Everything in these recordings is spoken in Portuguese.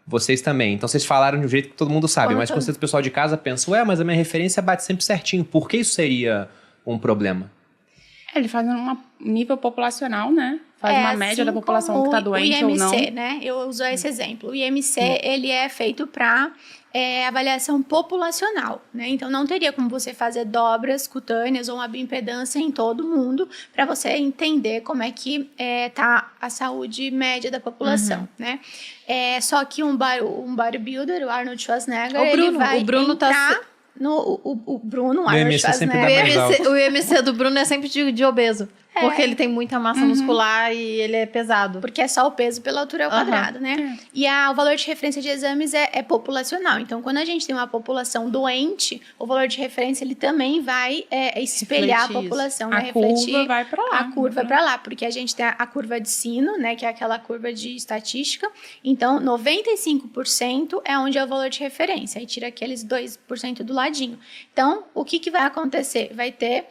vocês também. Então vocês falaram de um jeito que todo mundo sabe, mas Todo- com certeza o pessoal de casa pensa, mas a minha referência bate sempre certinho. Por que isso seria um problema? Ele faz um nível populacional, né? Faz uma média da assim população como que está doente o ou não. IMC, né? Eu uso esse exemplo. O IMC, ele é feito para avaliação populacional, né? Então, não teria como você fazer dobras cutâneas ou uma bioimpedância em todo mundo para você entender como é que tá a saúde média da população, né? Só que um bodybuilder, o Arnold Schwarzenegger, ele vai o Bruno entrar o Bruno, o No Arnold IMC sempre Schwarzenegger. dá mais alto. O IMC do Bruno é sempre de obeso. Porque ele tem muita massa muscular e ele é pesado. Porque é só o peso pela altura ao quadrado, né? E o valor de referência de exames é populacional. Então, quando a gente tem uma população doente, o valor de referência ele também vai espelhar Refletir a população, A né? Refletir curva vai pra lá. a curva vai para lá, porque a gente tem a curva de sino, né? Que é aquela curva de estatística. Então, 95% é onde é o valor de referência. Aí tira aqueles 2% do ladinho. Então, o que vai acontecer? Vai ter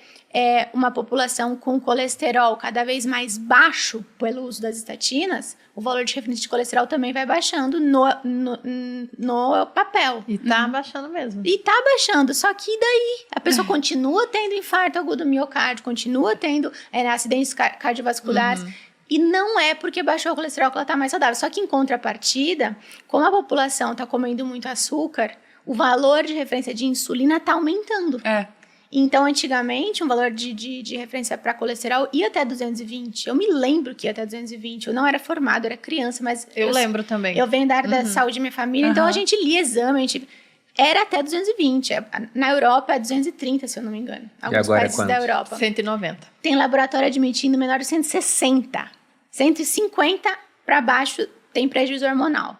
uma população com colesterol cada vez mais baixo pelo uso das estatinas, o valor de referência de colesterol também vai baixando no papel. E tá baixando mesmo. E tá baixando, só que daí a pessoa continua tendo infarto agudo do miocárdio, continua tendo acidentes cardiovasculares. E não é porque baixou o colesterol que ela tá mais saudável. Só que em contrapartida, como a população tá comendo muito açúcar, o valor de referência de insulina tá aumentando. Então, antigamente, um valor de referência para colesterol ia até 220. Eu me lembro que ia até 220. Eu não era formada, eu era criança, mas... Eu lembro também. Eu venho da área da saúde da minha família, então a gente lia exame, era até 220. Na Europa é 230, se eu não me engano. Alguns agora é países quanto? da Europa. 190. Tem laboratório admitindo menor de 160. 150 para baixo tem prejuízo hormonal.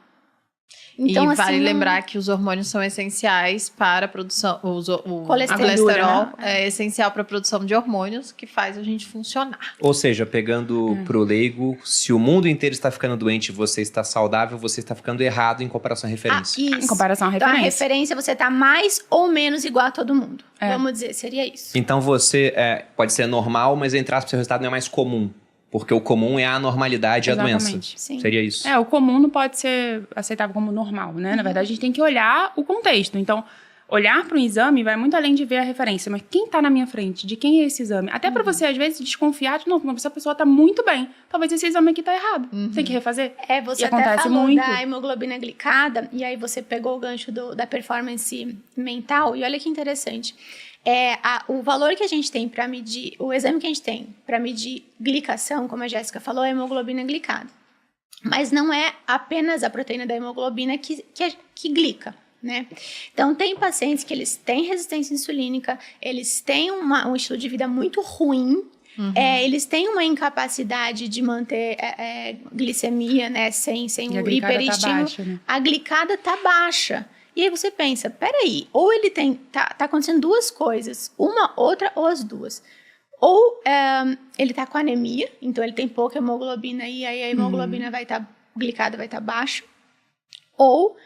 Então, e vale assim, lembrar que os hormônios são essenciais para a produção. O Colesterol, colesterol né? é essencial para a produção de hormônios que faz a gente funcionar. Ou seja, pegando pro leigo, se o mundo inteiro está ficando doente e você está saudável, você está ficando errado em comparação à referência. Isso. Em comparação à Então, a referência. referência você tá mais ou menos igual a todo mundo. Vamos dizer, seria isso. Então você pode ser normal, mas entre aspas, seu resultado não é mais comum. Porque o comum é a anormalidade e a doença. Exatamente. Sim. Seria isso. O comum não pode ser aceitável como normal, né? Na verdade, a gente tem que olhar o contexto. Então, olhar para um exame vai muito além de ver a referência. Mas quem está na minha frente? De quem é esse exame? Até para você, às vezes, desconfiar de, não, essa pessoa está muito bem. Talvez esse exame aqui está errado. Tem que refazer. Você E até acontece falou muito. da hemoglobina glicada, e aí você pegou o gancho da performance mental, e olha que interessante. O valor que a gente tem para medir, o exame que a gente tem para medir glicação, como a Jéssica falou, é a hemoglobina glicada. Mas não é apenas a proteína da hemoglobina que glica, né? Então, tem pacientes que eles têm resistência insulínica, eles têm um estilo de vida muito ruim, eles têm uma incapacidade de manter glicemia, né, sem E a o glicada tá hiperestímulo. baixa, né? A glicada tá baixa. E aí você pensa, peraí, ou ele tá acontecendo duas coisas, uma, outra ou as duas. Ou ele tá com anemia, então ele tem pouca hemoglobina e aí a hemoglobina glicada vai estar baixa. Ou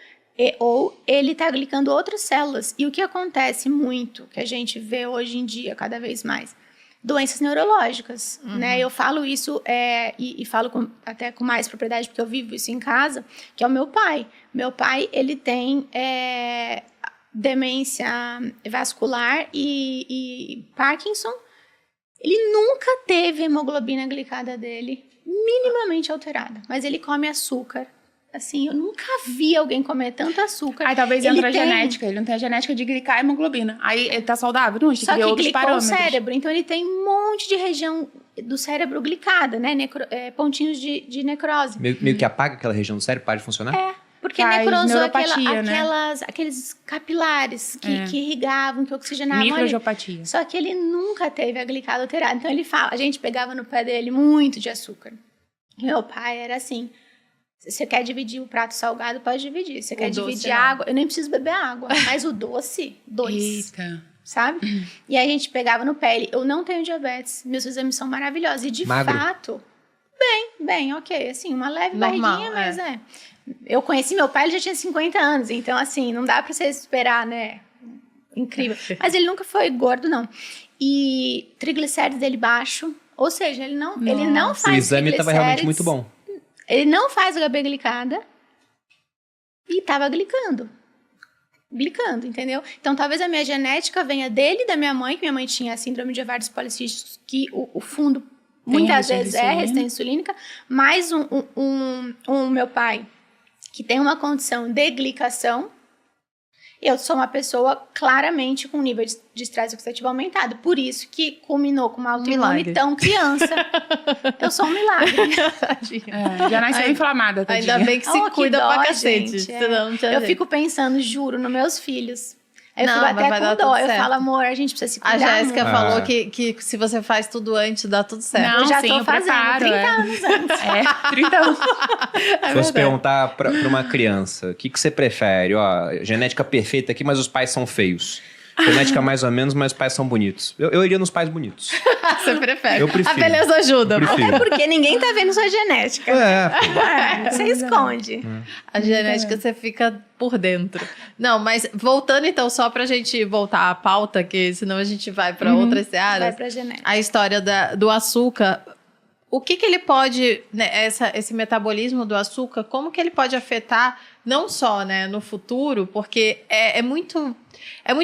ele tá glicando outras células. E o que acontece muito, que a gente vê hoje em dia cada vez mais, doenças neurológicas, né? Eu falo isso e falo até com mais propriedade, porque eu vivo isso em casa, que é o meu pai. Meu pai, ele tem demência vascular e Parkinson. Ele nunca teve a hemoglobina glicada dele minimamente alterada, mas ele come açúcar. Assim, eu nunca vi alguém comer tanto açúcar. Aí talvez Ele entra a tem- genética. Ele não tem a genética de glicar a hemoglobina. Aí ele tá saudável? Não, a gente Só tem que ver que outros glicou o parâmetros. cérebro, então ele tem um monte de região do cérebro glicada, né? Pontinhos de necrose. Meio que apaga aquela região do cérebro, para de funcionar? Porque Faz necrosou neuropatia, né? aqueles capilares que irrigavam, que oxigenavam ali. Microangiopatia. Só que ele nunca teve a glicada alterada. Então ele fala, a gente pegava no pé dele muito de açúcar. Meu pai era assim, se você quer dividir o prato salgado, pode dividir. Se você quer doce, dividir não. água, eu nem preciso beber água, mas o doce, 2. Eita. Sabe? E aí a gente pegava no pé. Eu não tenho diabetes, meus exames são maravilhosos. E de Magro? fato, bem, ok. Assim, uma leve Normal, barriguinha, mas Eu conheci meu pai, ele já tinha 50 anos. Então, assim, não dá pra você esperar, né? Incrível. Mas ele nunca foi gordo, não. E triglicérides dele baixo. Ou seja, ele não faz O exame estava realmente triglicérides, muito bom. Ele não faz HB glicada. estava glicando, entendeu? Então, talvez a minha genética venha dele e da minha mãe, que minha mãe tinha a síndrome de ovários policísticos, que o fundo muitas vezes é resistência insulínica, mais um meu pai, que tem uma condição de glicação. Eu sou uma pessoa claramente com nível de estresse oxidativo aumentado. Por isso que culminou com uma autoimune tão criança. Eu sou um milagre. Já nasceu inflamada, tadinha. Ainda bem que se cuida dó, pra cacete. gente, Senão não tinha eu jeito. fico pensando, juro, nos meus filhos. Eu Não, fico mas vai até dar com dó. tudo Eu certo. falo, amor, a gente precisa se A cuidar Jéssica muito. falou que se você faz tudo antes, dá tudo certo. Não, Eu já sim, tô eu fazendo preparo, 30 anos antes. 30 anos. Se fosse perguntar pra uma criança, o que você prefere? Ó, genética perfeita aqui, mas os pais são feios. Genética mais ou menos, mas os pais são bonitos. Eu iria nos pais bonitos. Você prefere. Eu prefiro. A beleza ajuda. Eu prefiro. É porque ninguém tá vendo sua genética. Você esconde. A genética você fica por dentro. Não, mas voltando então, só pra gente voltar à pauta, que senão a gente vai pra outras Vai searas. pra genética. A história do açúcar. O que ele pode, né, esse metabolismo do açúcar, como que ele pode afetar, não só, né, no futuro, porque é muito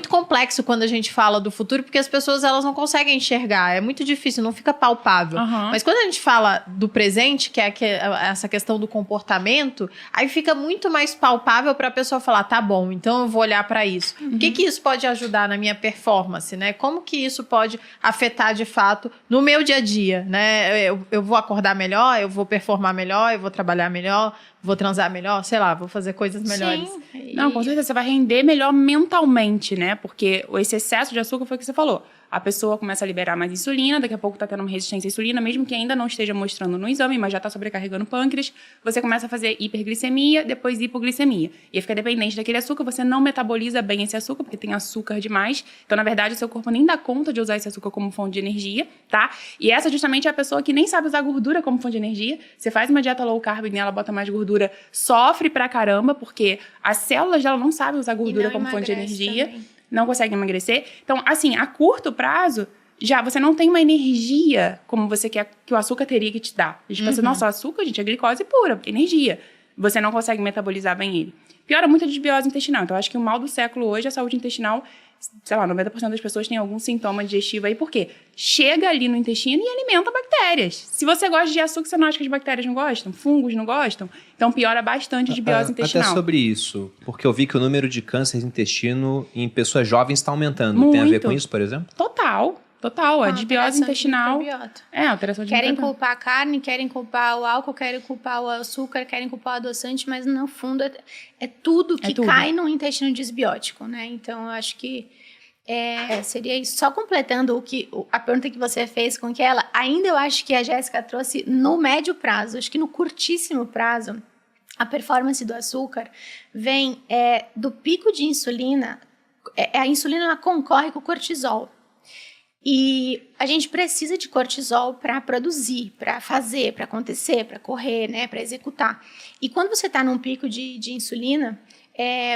complexo quando a gente fala do futuro, porque as pessoas elas não conseguem enxergar, é muito difícil, não fica palpável. Uhum. Mas quando a gente fala do presente, que é essa questão do comportamento, aí fica muito mais palpável para a pessoa falar, tá bom, então eu vou olhar para isso. O que isso pode ajudar na minha performance, né? Como que isso pode afetar de fato no meu dia a dia, né? Eu vou acordar melhor, eu vou performar melhor, eu vou trabalhar melhor, vou transar melhor, sei lá, vou fazer coisas melhores. Sim. Não, com certeza, você vai render melhor mentalmente, né? Porque esse excesso de açúcar foi o que você falou. A pessoa começa a liberar mais insulina, daqui a pouco tá tendo uma resistência à insulina, mesmo que ainda não esteja mostrando no exame, mas já tá sobrecarregando o pâncreas. Você começa a fazer hiperglicemia, depois hipoglicemia. E aí fica dependente daquele açúcar, você não metaboliza bem esse açúcar, porque tem açúcar demais. Então, na verdade, o seu corpo nem dá conta de usar esse açúcar como fonte de energia, tá? E essa justamente é a pessoa que nem sabe usar gordura como fonte de energia. Você faz uma dieta low carb e nela bota mais gordura, sofre pra caramba, porque as células dela não sabem usar gordura como fonte de energia. Também. Não consegue emagrecer. Então, assim, a curto prazo, já você não tem uma energia como você quer que o açúcar teria que te dar. A gente pensa, nossa, o açúcar, gente, é glicose pura, energia. Você não consegue metabolizar bem ele. Piora muito a desbiose intestinal. Então, eu acho que o mal do século hoje é a saúde intestinal. Sei lá, 90% das pessoas têm algum sintoma digestivo aí. Por quê? Chega ali no intestino e alimenta bactérias. Se você gosta de açúcar, você não acha que as bactérias não gostam? Fungos não gostam? Então, piora bastante a desbiose intestinal. Até sobre isso, porque eu vi que o número de cânceres de intestino em pessoas jovens está aumentando. Muito. Tem a ver com isso, por exemplo? Total. A desbiose intestinal. Alteração de Querem microbiota. culpar a carne, querem culpar o álcool, querem culpar o açúcar, querem culpar o adoçante, mas no fundo é tudo que cai no intestino desbiótico, né? Então, eu acho que seria isso. Só completando a pergunta que você fez com que ainda eu acho que a Jéssica trouxe no médio prazo, acho que no curtíssimo prazo, a performance do açúcar vem do pico de insulina. A insulina ela concorre com o cortisol. E a gente precisa de cortisol para produzir, para fazer, para acontecer, para correr, né, para executar. E quando você está num pico de insulina,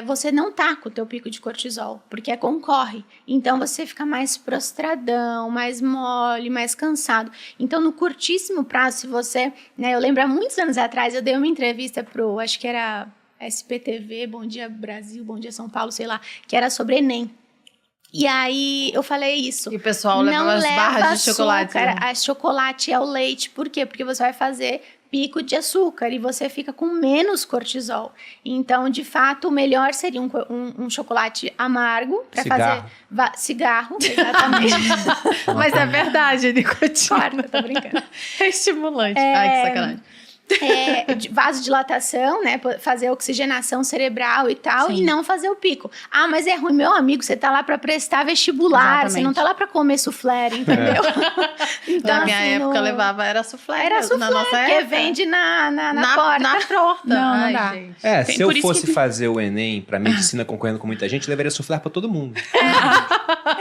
você não tá com o teu pico de cortisol, porque concorre. Então, você fica mais prostradão, mais mole, mais cansado. Então, no curtíssimo prazo, se você... né, eu lembro, há muitos anos atrás, eu dei uma entrevista acho que era SPTV, Bom Dia Brasil, Bom Dia São Paulo, sei lá, que era sobre Enem. E aí, eu falei isso. E o pessoal leva as barras de chocolate. Né? A chocolate é o leite. Por quê? Porque você vai fazer pico de açúcar e você fica com menos cortisol. Então, de fato, o melhor seria um chocolate amargo para fazer cigarro, exatamente. Mas é verdade, nicotina. Claro, eu tô brincando. É estimulante. Ai, que sacanagem. Vasodilatação, né? Fazer oxigenação cerebral e tal, Sim. e não fazer o pico. Ah, mas é ruim, meu amigo, você tá lá pra prestar vestibular, Exatamente. você não tá lá pra comer soufflé, entendeu? Então, na minha época, levava, era soufflé. Era soufflé, na nossa porque época. vende na porta. Na porta. Não Ai, dá. gente. Se eu por isso fosse que- fazer o Enem pra medicina concorrendo com muita gente, eu levaria soufflé pra todo mundo.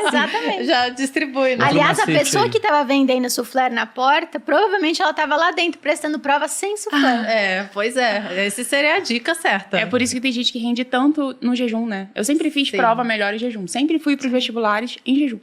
Exatamente. Já distribui, né? Aliás, a macete pessoa aí. que tava vendendo soufflé na porta, provavelmente ela tava lá dentro prestando prova sem soufflé. Pois é. Essa seria a dica certa. É por isso que tem gente que rende tanto no jejum, né? Eu sempre fiz Sim. prova melhor em jejum. Sempre fui pros vestibulares em jejum.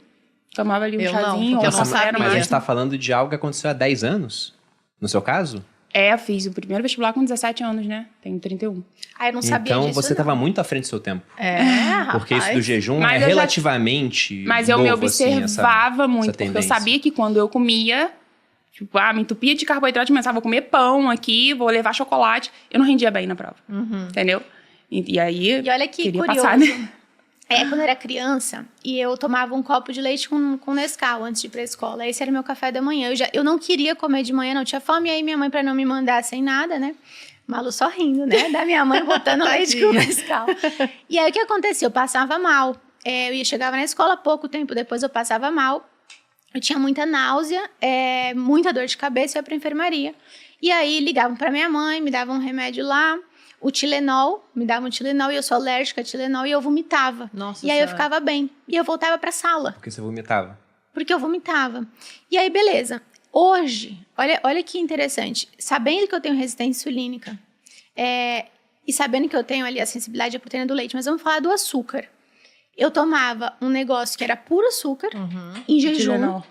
Tomava ali um Eu não, chazinho, porque eu ou não café no sabia. Mas a gente máximo. tá falando de algo que aconteceu há 10 anos, no seu caso? Eu fiz o primeiro vestibular com 17 anos, né? Tenho 31. Ah, eu não sabia Então disso, você estava muito à frente do seu tempo. rapaz. Porque isso do jejum Mas é eu já- relativamente Mas eu me novo, assim, observava muito, essa porque eu tendência. sabia que quando eu comia, tipo, me entupia de carboidrato, começava a comer pão aqui, vou levar chocolate. Eu não rendia bem na prova, entendeu? E aí, E olha que queria curioso. passar, né? Quando eu era criança, e eu tomava um copo de leite com Nescau antes de ir pra escola. Esse era meu café da manhã. Eu não queria comer de manhã, não tinha fome. E aí minha mãe, pra não me mandar sem nada, né? Malu só rindo, né? Da minha mãe botando leite com Nescau. E aí o que acontecia? Eu passava mal. Chegava na escola, pouco tempo depois eu passava mal. Eu tinha muita náusea, muita dor de cabeça, eu ia pra enfermaria. E aí ligavam pra minha mãe, me davam um remédio lá. O Tilenol, me dava um Tilenol e eu sou alérgica a Tilenol e eu vomitava. Nossa E aí eu Senhora. ficava bem. E eu voltava pra sala, Porque você vomitava. porque eu vomitava. E aí, beleza. Hoje, olha que interessante. Sabendo que eu tenho resistência insulínica e sabendo que eu tenho ali a sensibilidade à proteína do leite, mas vamos falar do açúcar. Eu tomava um negócio que era puro açúcar, em jejum. Tilenol.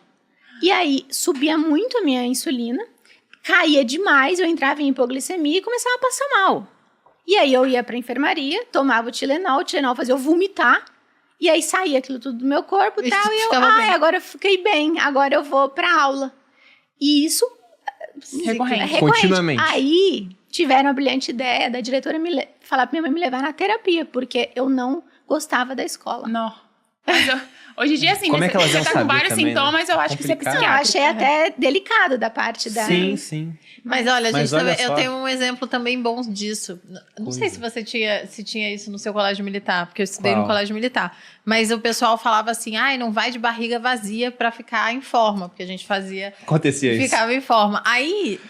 E aí, subia muito a minha insulina, caía demais, eu entrava em hipoglicemia e começava a passar mal. E aí eu ia pra enfermaria, tomava o Tilenol fazia eu vomitar, e aí saía aquilo tudo do meu corpo e E tal, e eu, ficava bem. agora eu fiquei bem, agora eu vou pra aula. E isso... Recorrente. Continuamente. Aí, tiveram a brilhante ideia da diretora falar pra minha mãe me levar na terapia, porque eu não gostava da escola. Não. Mas hoje em dia, assim, Como né, é que elas você iam tá com saber vários também, né? sintomas, eu acho que você é Complicado. Eu psiquiátrico. achei até delicado da parte da... Sim. Mas olha, Mas gente, olha também, eu só. tenho um exemplo também bom disso. Não sei se você tinha isso no seu colégio militar, porque eu estudei Qual? no colégio militar. Mas o pessoal falava assim, não vai de barriga vazia pra ficar em forma, porque a gente Acontecia isso. ficava em forma. Aí,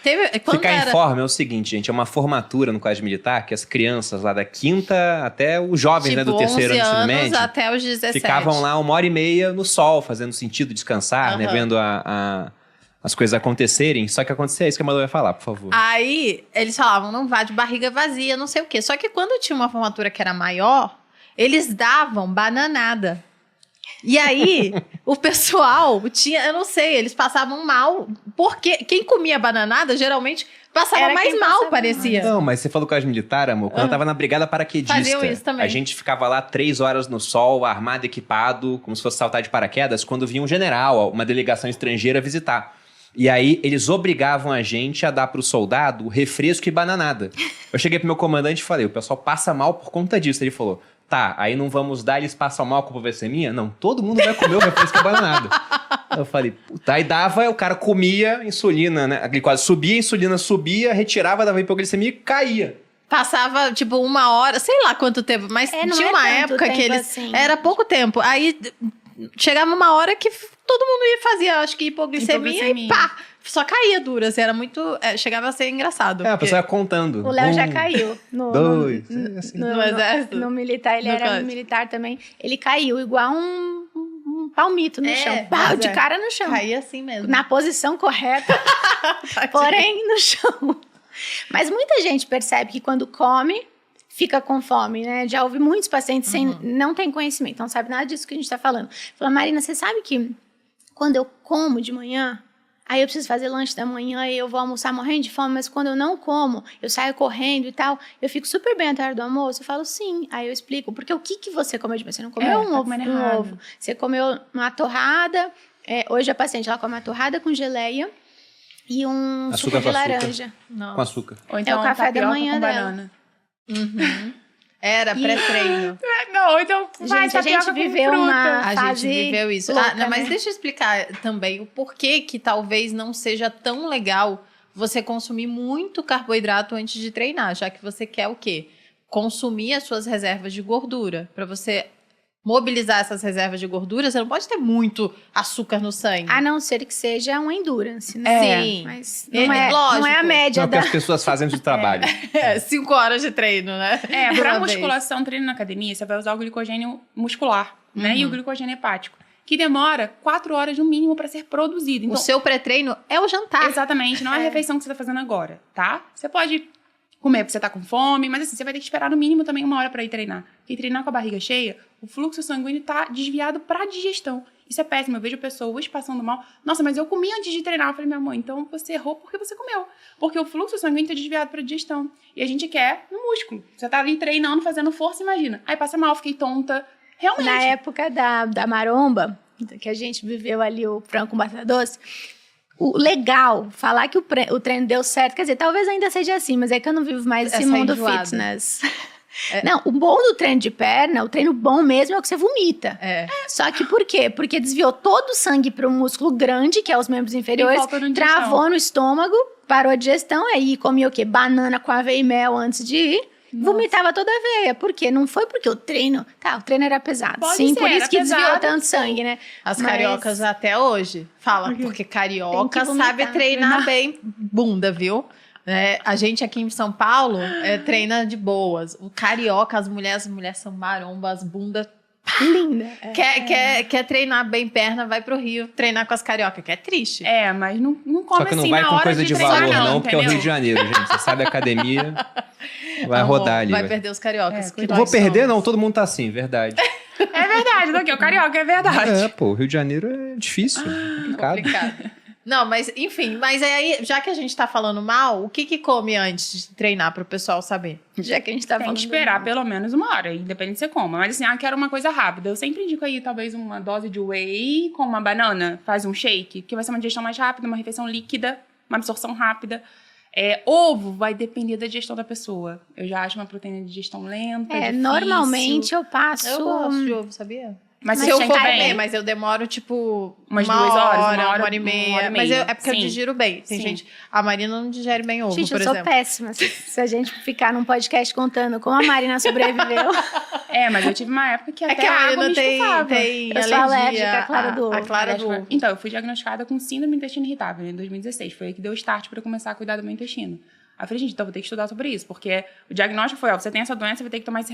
quando Ficar era... em forma é o seguinte, gente, é uma formatura no colégio militar que as crianças lá da quinta até os jovens, né, do terceiro ano do ensino 11 anos médio, até os 17. ficavam lá 1h30 no sol, fazendo sentido descansar, né, Aham. vendo as coisas acontecerem. Só que acontecia isso que a Malu vai falar, por favor. Aí, eles falavam, não vá de barriga vazia, não sei o quê. Só que quando tinha uma formatura que era maior, eles davam bananada. E aí, o pessoal tinha, eu não sei, eles passavam mal. Porque quem comia bananada, geralmente, passava Era mais quem mal, passava parecia. Não, mas você falou colégio militar, amor, quando eu tava na brigada paraquedista, Faziam isso também. a gente ficava lá 3 horas no sol, armado, equipado, como se fosse saltar de paraquedas, quando vinha um general, uma delegação estrangeira visitar. E aí, eles obrigavam a gente a dar pro soldado refresco e bananada. Eu cheguei pro meu comandante e falei, o pessoal passa mal por conta disso. Ele falou, tá, aí não vamos dar, eles passam mal, a culpa vai ser minha? Não, todo mundo vai comer o refresco e a bananada. Eu falei, puta, aí dava, o cara comia insulina, né? A glicose subia, a insulina subia, retirava, dava hipoglicemia e caía. Passava, tipo, 1 hora, sei lá quanto tempo, mas não tinha é uma tanto época que tempo eles... assim. Era pouco tempo. Aí, chegava uma hora que todo mundo ia fazer, acho que hipoglicemia. E pá, só caía duro, assim, era muito... chegava a ser engraçado. A porque- pessoa ia contando. O Léo já 1, caiu. 2, assim. No exército? No militar, ele No era colégio. militar também. Ele caiu igual um palmito no chão. Pau, mas de cara no chão. Caía assim mesmo. Na posição correta, porém no chão. Mas muita gente percebe que quando come, fica com fome, né? Já ouvi muitos pacientes não tem conhecimento, não sabe nada disso que a gente tá falando. Fala, Marina, você sabe que quando eu como de manhã, aí eu preciso fazer lanche da manhã e eu vou almoçar morrendo de fome, mas quando eu não como, eu saio correndo e tal, eu fico super bem até a hora do almoço. Eu falo, sim. Aí eu explico, porque o que você comeu de manhã? Você não comeu tá comendo errado. ovo. Você comeu uma torrada. Hoje a paciente, ela come uma torrada com geleia e um Açúcar suco de com açúcar. laranja. Com açúcar. Ou então o café da tapioca manhã com dela. banana. Era pré-treino. Não, então Gente, a gente viveu uma A fase gente viveu isso. louca, Não, mas né? deixa eu explicar também o porquê que talvez não seja tão legal você consumir muito carboidrato antes de treinar, já que você quer o quê? Consumir as suas reservas de gordura. Para você mobilizar essas reservas de gordura, você não pode ter muito açúcar no sangue. A não ser que seja um endurance, né? Sim. Mas É, não é lógico. a média Não, porque da... as pessoas fazem de trabalho. 5 horas de treino, né? De Pra uma vez. musculação, treino na academia, você vai usar o glicogênio muscular, né? E o glicogênio hepático, que demora 4 horas no mínimo para ser produzido. O Então, seu pré-treino é o jantar. exatamente, não é a refeição que você tá fazendo agora, tá? Você pode comer porque você tá com fome, mas assim, você vai ter que esperar no mínimo também 1 hora pra ir treinar. Porque treinar com a barriga cheia, o fluxo sanguíneo tá desviado pra digestão. Isso é péssimo. Eu vejo pessoas passando mal. Nossa, mas eu comi antes de treinar. Eu falei, minha mãe, então você errou porque você comeu. Porque o fluxo sanguíneo tá desviado pra digestão. E a gente quer no músculo. Você tá ali treinando, fazendo força, imagina. Aí passa mal, fiquei tonta. Realmente. Na época da maromba, que a gente viveu ali o frango com batata doce, o legal, falar que o treino deu certo, quer dizer, talvez ainda seja assim, mas é que eu não vivo mais esse mundo enjoada. fitness. Não, o bom do treino de perna, o treino bom mesmo é o que você vomita. Só que por quê? Porque desviou todo o sangue para o músculo grande, que é os membros inferiores, travou no estômago, parou a digestão, aí comia o quê? Banana com aveia e mel antes de ir. Vomitava toda a veia. Por quê? Não foi porque o treino era pesado. Pode Sim, ser, por isso era que desviou pesado. tanto sangue, né? As Mas- cariocas até hoje falam, porque carioca Tem que vomitar. sabe treinar bem bunda, viu? A gente aqui em São Paulo treina de boas. O carioca, as mulheres são marombas, bunda. Linda. Quer treinar bem perna, vai pro Rio treinar com as cariocas, que é triste. Mas não come Só que não assim vai na com hora coisa de treinar, valor, não, porque é o entendeu? Rio de Janeiro, gente. Você sabe a academia, vai Amor, rodar ali. Vai Vai. perder os cariocas. que cuidado. Vou nós perder, somos. não, todo mundo tá assim, verdade. É verdade, Doquinho, o carioca é verdade. Pô, o Rio de Janeiro é difícil, complicado. Complicado. Não, mas enfim, mas aí, já que a gente tá falando mal, o que come antes de treinar pro pessoal saber? Já que a gente tá Tem falando. que esperar pelo menos 1 hora, independente de você coma. Mas assim, quero uma coisa rápida. Eu sempre indico aí, talvez, uma dose de whey com uma banana. Faz um shake, que vai ser uma digestão mais rápida, uma refeição líquida, uma absorção rápida. Ovo vai depender da digestão da pessoa. Eu já acho uma proteína de digestão lenta, difícil. Normalmente eu passo. Eu gosto de ovo, sabia? Mas Se você eu sente for bem. comer, mas eu demoro, tipo, Umas uma 2 horas, hora, uma hora, uma hora e meia. uma hora e Mas meia. é porque eu Sim. digiro bem. Tem Sim. gente... A Marina não digere bem ovo, Gente, por eu sou exemplo. péssima. Se a gente ficar num podcast contando como a Marina sobreviveu. Mas eu tive uma época que É até que a a água Marina me tem estufava. Eu sou alérgica à clara do ovo. A clara do ovo. Então, eu fui diagnosticada com síndrome do intestino irritável em 2016. Foi aí que deu start pra eu começar a cuidar do meu intestino. Aí eu falei, gente, então eu vou ter que estudar sobre isso. Porque o diagnóstico foi, você tem essa doença, vai ter que tomar esse